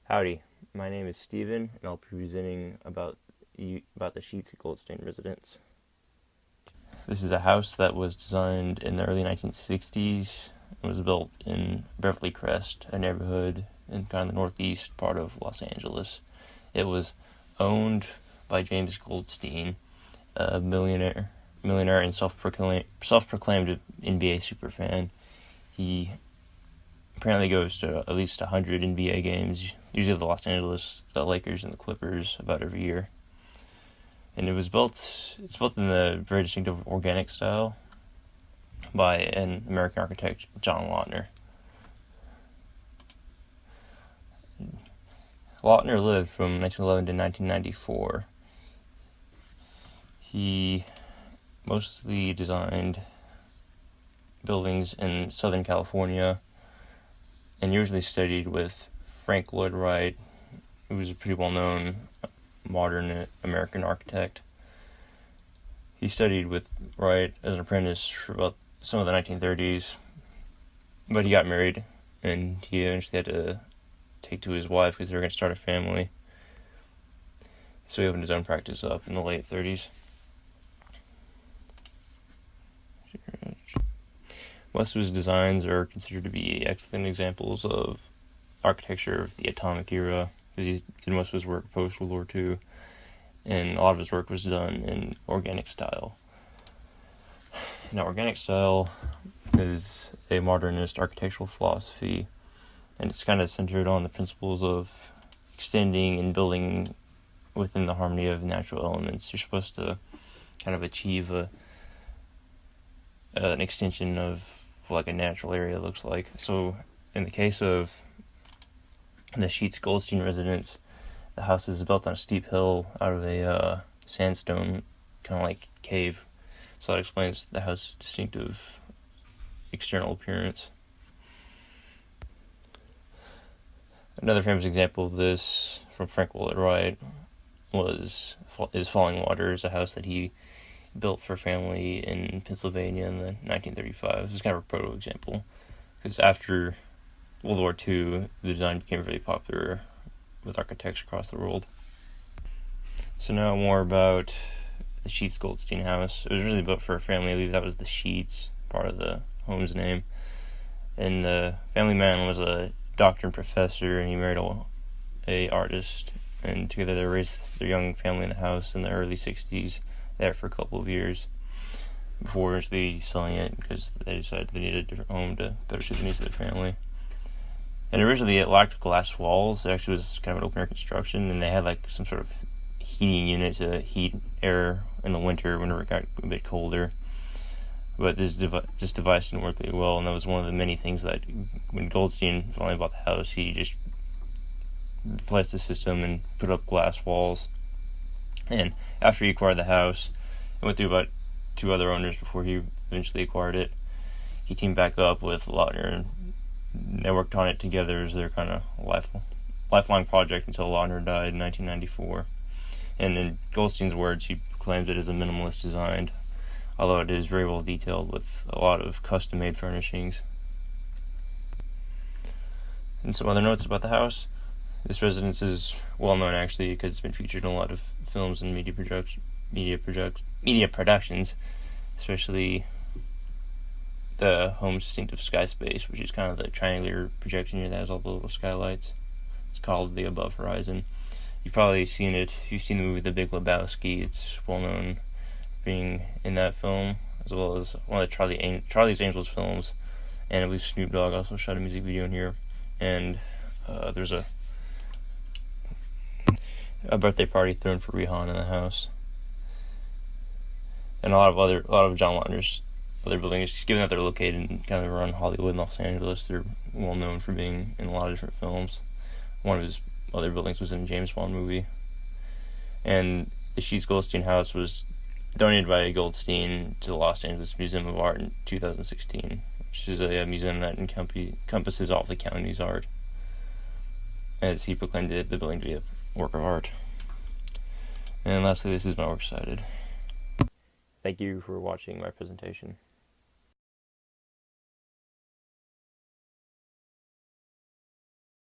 Howdy, my name is Steven, and I'll be presenting about the Sheats Goldstein residence. This is a house that was designed in the early 1960s and was built in Beverly Crest, a neighborhood in kind of the northeast part of Los Angeles. It was owned by James Goldstein, a millionaire and self-proclaimed NBA superfan. He apparently goes to at least 100 NBA games, usually of the Los Angeles Lakers and the Clippers, about every year. And it's built in the very distinctive organic style by an American architect, John Lautner. Lautner lived from 1911 to 1994. He mostly designed buildings in Southern California, and usually studied with Frank Lloyd Wright, who was a pretty well-known modern American architect. He studied with Wright as an apprentice for about some of the 1930s, but he got married, and he eventually had to take to his wife because they were going to start a family. So he opened his own practice up in the late 30s. Most of his designs are considered to be excellent examples of architecture of the atomic era, because he did most of his work post-World War II, and a lot of his work was done in organic style. Now, organic style is a modernist architectural philosophy, and it's kind of centered on the principles of extending and building within the harmony of natural elements. You're supposed to kind of achieve an extension of like a natural area looks like. So in the case of the Sheats Goldstein residence, the house is built on a steep hill out of a sandstone kind of like cave. So that explains the house's distinctive external appearance. Another famous example of this from Frank Lloyd Wright is Falling Waters, a house that he built for family in Pennsylvania in the 1935. This is kind of a proto example, because after World War II, the design became really popular with architects across the world. So now more about the Sheats Goldstein house. It was really built for a family. I believe that was the Sheats, part of the home's name. And the family man was a doctor and professor, and he married a artist. And together they raised their young family in the house in the early 60s. There for a couple of years before eventually selling it, because they decided they needed a different home to better suit the needs of their family. And originally it lacked glass walls. It actually was kind of an open air construction, and they had like some sort of heating unit to heat air in the winter whenever it got a bit colder. But this device didn't work really well, and that was one of the many things that when Goldstein finally bought the house, he just replaced the system and put up glass walls. And after he acquired the house, it went through about 2 other owners before he eventually acquired it. He teamed back up with Lautner, and they worked on it together as their kind of lifelong project until Lautner died in 1994. And in Goldstein's words, he proclaims it as a minimalist design, although it is very well detailed with a lot of custom-made furnishings. And some other notes about the house. This residence is well known actually because it's been featured in a lot of films and media productions, especially the home's distinctive sky space, which is kind of the triangular projection here that has all the little skylights. It's called the Above Horizon. You've probably seen it. If you've seen the movie The Big Lebowski, it's well known being in that film, as well as one of the Charlie's Angels films, and I believe Snoop Dogg also shot a music video in here. And there's a birthday party thrown for Rihanna in the house, and a lot of John Lautner's other buildings. Just given that they're located in kind of around Hollywood and Los Angeles, they're well known for being in a lot of different films. One of his other buildings was in a James Bond movie, and the Sheats Goldstein house was donated by Goldstein to the Los Angeles Museum of Art in 2016, which is a museum that encompasses all of the county's art, as he proclaimed the building to be a work of art. And lastly, this is my works cited. Thank you for watching my presentation.